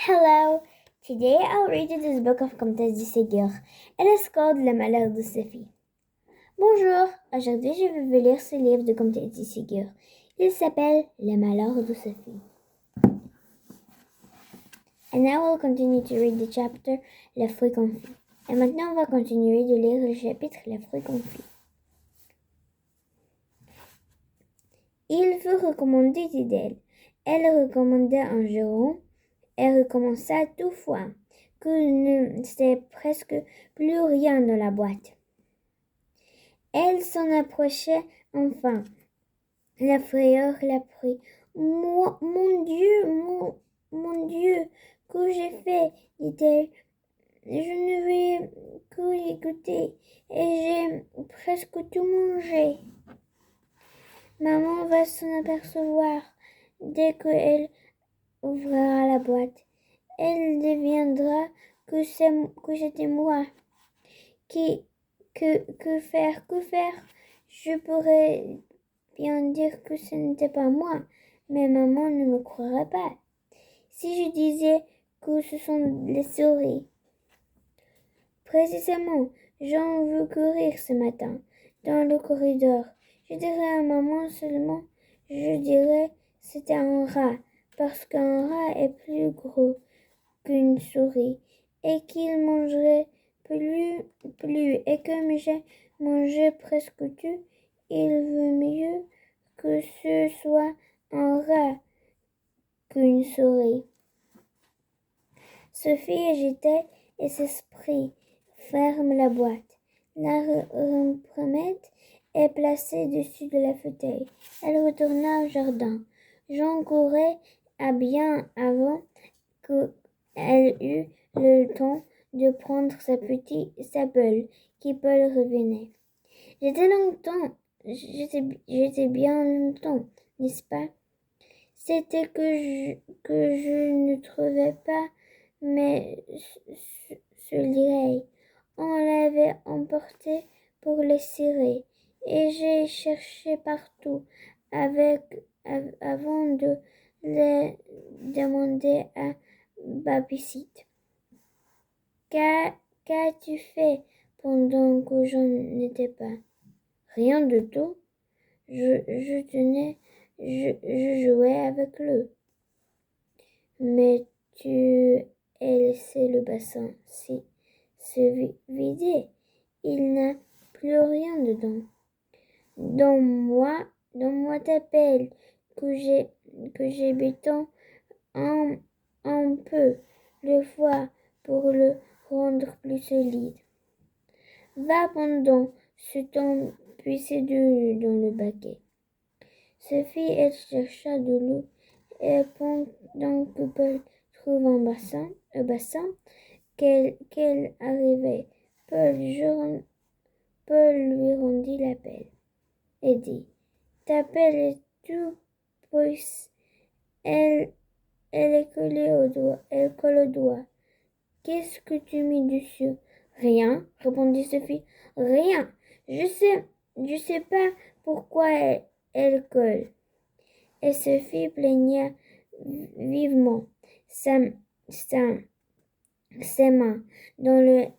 Hello! Today I'll read you this book of Comtesse de Ségur. It is called Le Malheur de Sophie. Bonjour! Aujourd'hui je vais vous lire ce livre de Comtesse de Ségur. Il s'appelle Le Malheur de Sophie. And now we'll continue to read the chapter Le fruit confit. Et maintenant on va continuer de lire le chapitre Le fruit confit. Il fut recommandé d'elle. Elle recommanda un jour. Elle recommença toutefois que ne sait presque plus rien dans la boîte. Elle s'en approchait enfin. La frayeur la prit. Mon Dieu, que j'ai fait, dit-elle. Je ne vais que y goûter et j'ai presque tout mangé. Maman va s'en apercevoir dès qu'elle ouvrira la boîte. Elle deviendra que c'était moi. Que faire? Je pourrais bien dire que ce n'était pas moi, mais maman ne me croirait pas. Si je disais que ce sont les souris. Précisément, j'en veux courir ce matin, dans le corridor. Je dirais à maman seulement, je dirais c'était un rat, parce qu'un rat est plus gros qu'une souris, et qu'il mangerait plus, et comme j'ai mangé presque tout, il vaut mieux que ce soit un rat qu'une souris. Sophie agitait et s'esprit ferme la boîte. La repromette est placée dessus de la fauteuil. Elle retourna au jardin. Jean courait à bien avant qu'elle eût le temps de prendre sa pelle, qui Paul revenait. J'étais bien longtemps, n'est-ce pas? C'était que je ne trouvais pas mes souliers. On l'avait emporté pour les cirer, et j'ai cherché partout avant de les demander à Babysit. Qu'as-tu fait pendant que je n'étais pas? Rien de tout. Je jouais avec lui. Mais tu as laissé le bassin se vider. Il n'a plus rien dedans. Donne-moi ta pelle que j'ai béton un peu le foie pour le rendre plus solide. Va pendant ce temps puiser de l'eau dans le baquet. Sophie, elle chercha de l'eau, et pendant que Paul trouve un bassin qu'elle arrivait, Paul lui rendit la pelle et dit, ta pelle est tout pousse. Elle est collée au doigt, elle colle au doigt. Qu'est-ce que tu mets dessus? Rien, répondit Sophie. Rien. Je sais pas pourquoi elle colle. Et Sophie plaigna vivement ses mains dans le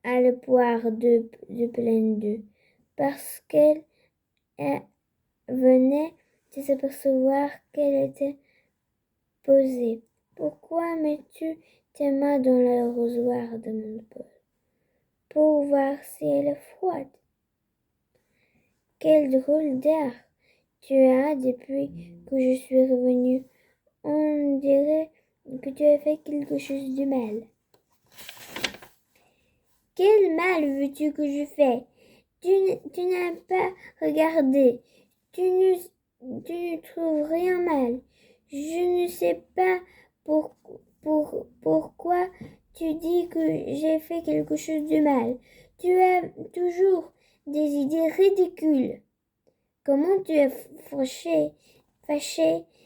halpoir de plein d'eau, parce qu'elle venait de s'apercevoir qu'elle était posée. Pourquoi mets-tu tes mains dans l'arrosoir? demanda Paul. Pour voir si elle est froide. Quel drôle d'air tu as depuis que je suis revenue. On dirait que tu as fait quelque chose de mal. Quel mal veux-tu que je fasse? Tu n'as pas regardé. Tu ne trouves rien mal. Je ne sais pas pourquoi tu dis que j'ai fait quelque chose de mal. Tu as toujours des idées ridicules. Comment tu es fâché?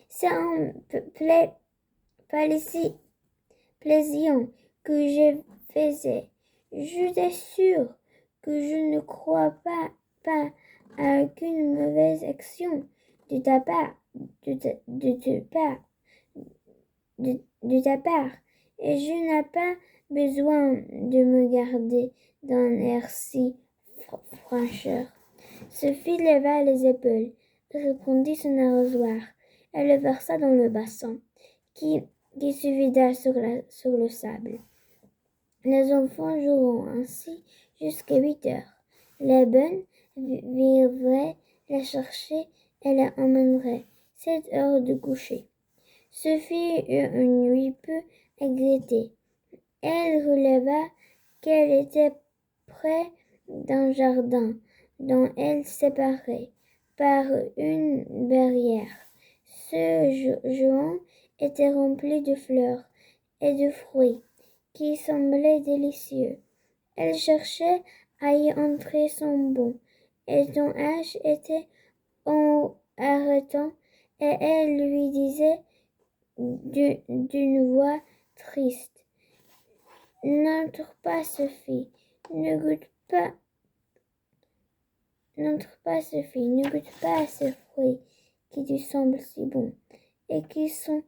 C'est un plaisir que je faisais. Je t'assure que je ne crois pas à aucune mauvaise action de ta part. et je n'ai pas besoin de me garder d'un air si francheur. Sophie leva les épaules, répandit son arrosoir, et le versa dans le bassin, qui se vida sur le sable. Les enfants joueront ainsi jusqu'à 8 heures. Les bonnes viendraient la chercher et la emmèneraient 7 heures de coucher. Sophie eut une nuit peu agitée. Elle releva qu'elle était près d'un jardin dont elle séparait par une barrière. Ce jardin était rempli de fleurs et de fruits qui semblaient délicieux. Elle cherchait à y entrer son bond, et son âge était en arrêtant, et elle lui disait d'une voix triste: N'entre pas, Sophie, ne goûte pas. N'entre pas, Sophie, ne goûte pas à ces fruits qui te semblent si bons, et qui sont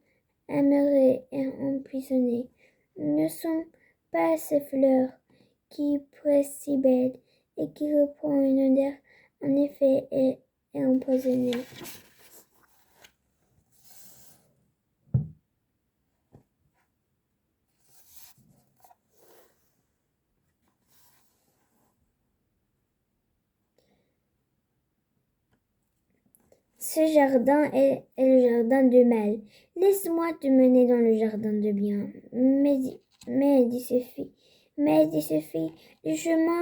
amerés et empoisonnés. Ne sont pas ces fleurs qui paraissent si belles, et qui reprennent une odeur en effet et empoisonnée. Ce jardin est le jardin de mal. Laisse-moi te mener dans le jardin de bien. Mais dit Sophie, le chemin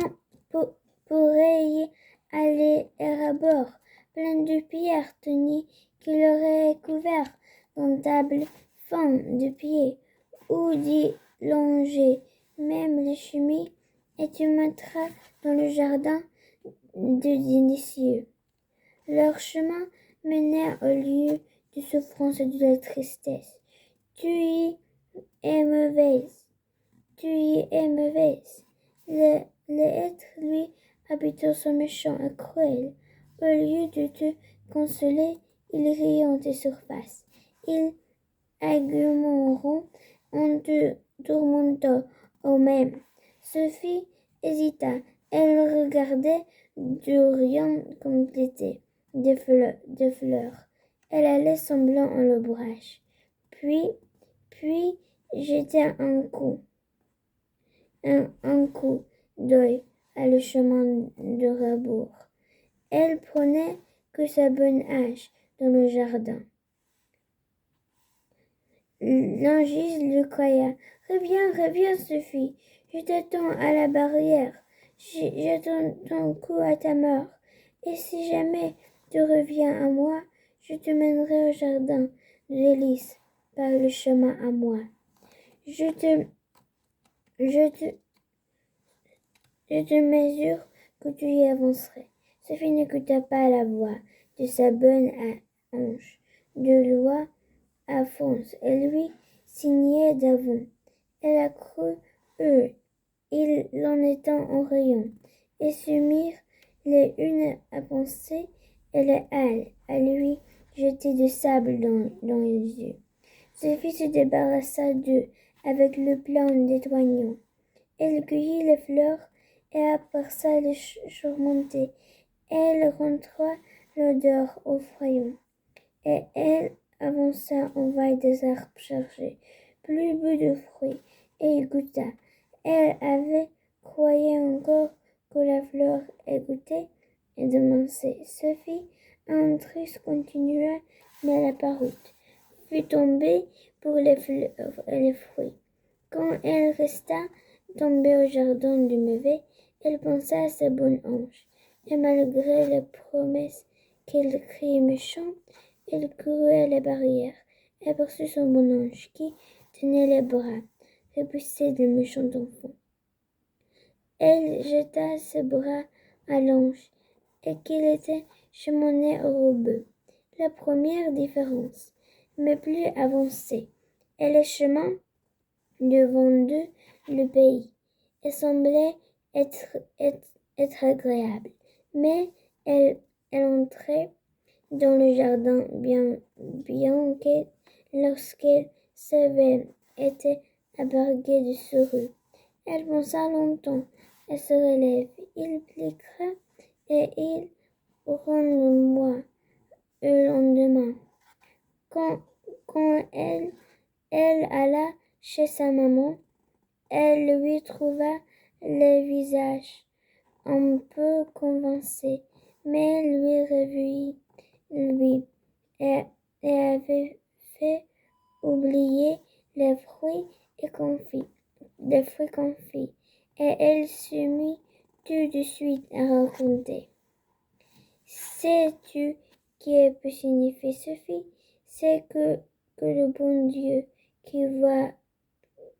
pourrait y aller à bord, plein de pierres tenues qui l'auraient couvert d'un sable fin de pied, ou d'y longer même le chemin, et tu mettras dans le jardin de délicieux. Leur chemin menait au lieu de souffrance et de la tristesse. Tu y es mauvaise. L'être, lui, habitant son méchant et cruel. Au lieu de te consoler, ils riront tes surfaces. Ils argumenteront en te tourmentant au même. Sophie hésita. Elle regardait Dorian compléter des fleurs. Elle allait semblant en l'ombrage. Puis jetait un coup d'œil à le chemin de rebours. Elle prenait que sa bonne hache dans le jardin. L'Angis le croya. Reviens, Sophie. Je t'attends à la barrière. J'attends ton coup à ta mort. Et si jamais tu reviens à moi, je te mènerai au jardin de délices par le chemin à moi. Je te mesure que tu y avancerais. Sophie n'écouta pas la voix de sa bonne hanche de loi à Fonce, et lui signait d'avant. Elle a cru il en était en rayon, et se mirent les unes à penser et les autres à lui jeter du sable dans les yeux. Sophie se débarrassa d'eux avec le plan d'étoignant. Elle cueillit les fleurs et aperça les tourmenter. Elle rentra l'odeur au frayon, et elle avança en vaille des arbres chargés, plus beau de fruits, et y goûta. Elle avait croyait encore que la fleur égouttée et demançait. Sophie, en triste, continua, mais la paroute fut tombée pour les fleurs et les fruits. Quand elle resta tombée au jardin du mauvais, elle pensa à sa bonne ange, et malgré les promesses qu'elle criait méchant, elle courut à la barrière, et aperçut son bon ange qui tenait les bras, repoussés du méchant enfant. Elle jeta ses bras à l'ange, et qu'il était cheminait au robeux. La première différence, mais plus avancée, et le chemin devant d'eux le pays, et semblait être agréable. Mais elle entrait dans le jardin bien que lorsqu'elle savait était à barguer de souris. Elle pensa longtemps. Elle se relève. Il pliera et il rend-moi le lendemain. Quand, quand elle alla chez sa maman, elle lui trouva le visage un peu convaincu, mais lui revit, lui, et, et avait fait oublier les fruits confits, et elle se mit tout de suite à raconter. Sais-tu qui peut signifier Sophie? C'est que le bon Dieu qui voit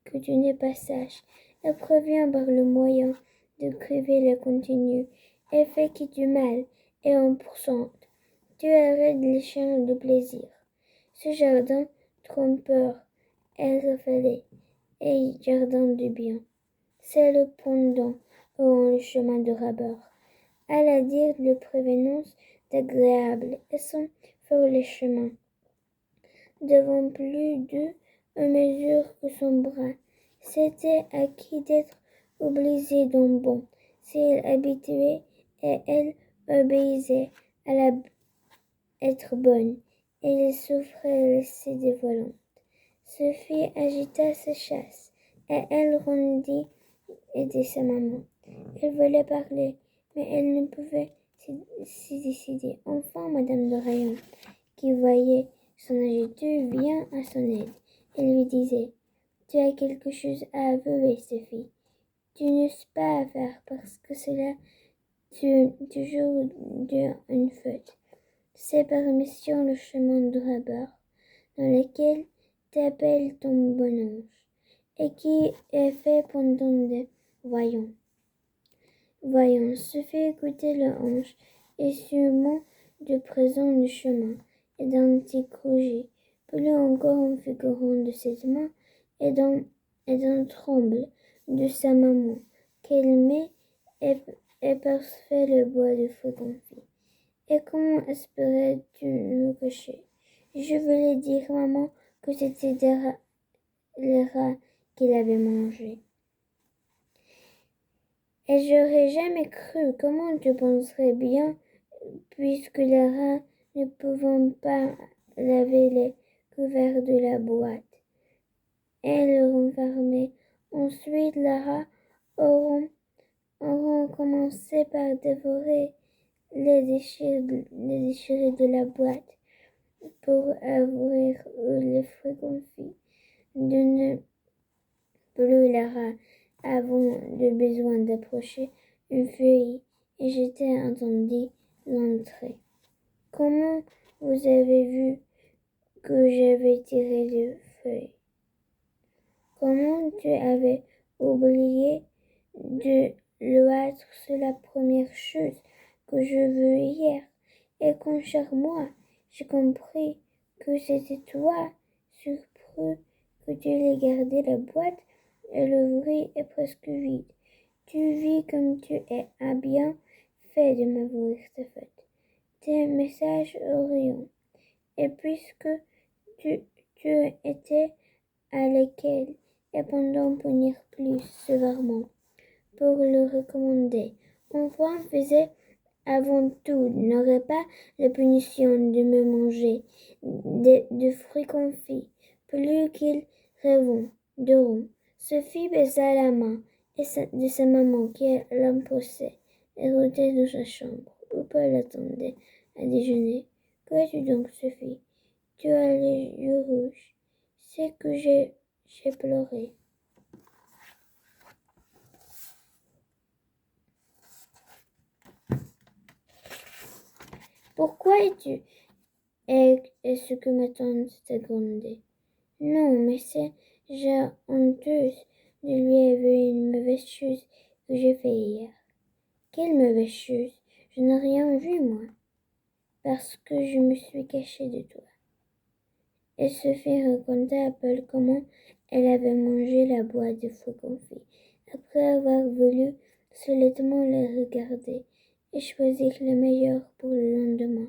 que tu n'es pas sage, et prévient par le moyen de crever le contenu, et fait qui du mal, et en pourcent. Tu arrêtes les chiens de plaisir. Ce jardin trompeur est refait, et jardin du bien. C'est le pendant au chemin de rabord. À la dire de prévenance d'agréable, et sans faire le chemin. Devant plus d'eux, à mesure que son bras s'était acquis d'être obligé d'un bond, s'il habituait et elle obéissait à la être bonne, et il souffrait laisser des volantes. Sophie agita sa chasse, et elle rendit aider sa maman. Elle voulait parler, mais elle ne pouvait s'y décider. Enfin, Madame de Rayon, qui voyait son agité, vient à son aide. Elle lui disait: Tu as quelque chose à avouer, Sophie. Tu n'oses pas faire parce que cela toujours dure une faute. C'est par mission le chemin de rabord, dans lequel t'appelles ton bon ange, et qui est fait pendant des voyons. Se fait écouter le hanche, et sûrement de présent du chemin, et d'un petit crochet, plus encore en figurant de cette main, et d'un tremble de sa maman, qu'elle met et parfait le bois de fruits confits. Et comment espérais-tu me cacher? Je voulais dire, maman, que c'était les rats qu'il avait mangés. Et j'aurais jamais cru. Comment tu penserais bien, puisque les rats ne pouvant pas laver les couverts de la boîte et le renfermer. Ensuite, les rats auront commencé par dévorer les déchirés de la boîte pour ouvrir les fruits confits. De ne plus les rats avons le besoin d'approcher une feuille, et j'étais entendu l'entrée. Comment vous avez vu que j'avais tiré les feuilles? Comment tu avais oublié de l'être? C'est la première chose que je veux hier. Et quand cher moi, j'ai compris que c'était toi, surpris que tu l'aies gardé la boîte, et l'ouvrit est presque vide. Tu vis comme tu es à bien fait de m'avouer ta faute. Tes messages Orion. Et puisque tu, tu étais à laquelle, et pendant punir plus sévèrement, pour le recommander. Enfin faisait avant tout n'aurait pas la punition de me manger de fruits confits, plus qu'ils rêveront. Sophie baisa la main de sa maman qui l'embrassait et rôtait dans sa chambre, où Paul attendait à déjeuner. Qu'as-tu donc, Sophie? Tu as les yeux rouges. C'est que j'ai pleuré. Pourquoi es-tu? Est-ce que ma tante t'a grondé? Non, mais j'ai honteuse de lui avouer une mauvaise chose que j'ai fait hier. Quelle mauvaise chose? Je n'ai rien vu, moi, parce que je me suis cachée de toi. Elle se fit raconter à Paul comment elle avait mangé la boîte de fruits confits, après avoir voulu solidement les regarder et choisir le meilleur pour le lendemain.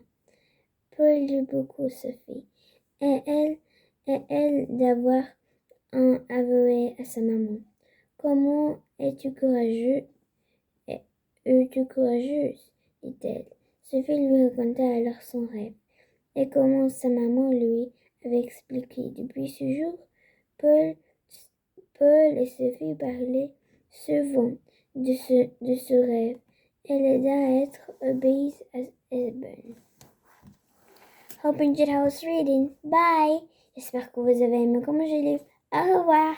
Paul lut beaucoup Sophie, et elle d'avoir avoué à sa maman. Comment es-tu courageux? Es-tu courageuse? Dit-elle. Sophie lui raconta alors son rêve et comment sa maman lui avait expliqué. Depuis ce jour, Paul, Paul et Sophie parlaient souvent de ce rêve et l'aida à être obéissent à Esbon. Hope you enjoyed House Reading. Bye! J'espère que vous avez aimé comme je l'ai. Au revoir!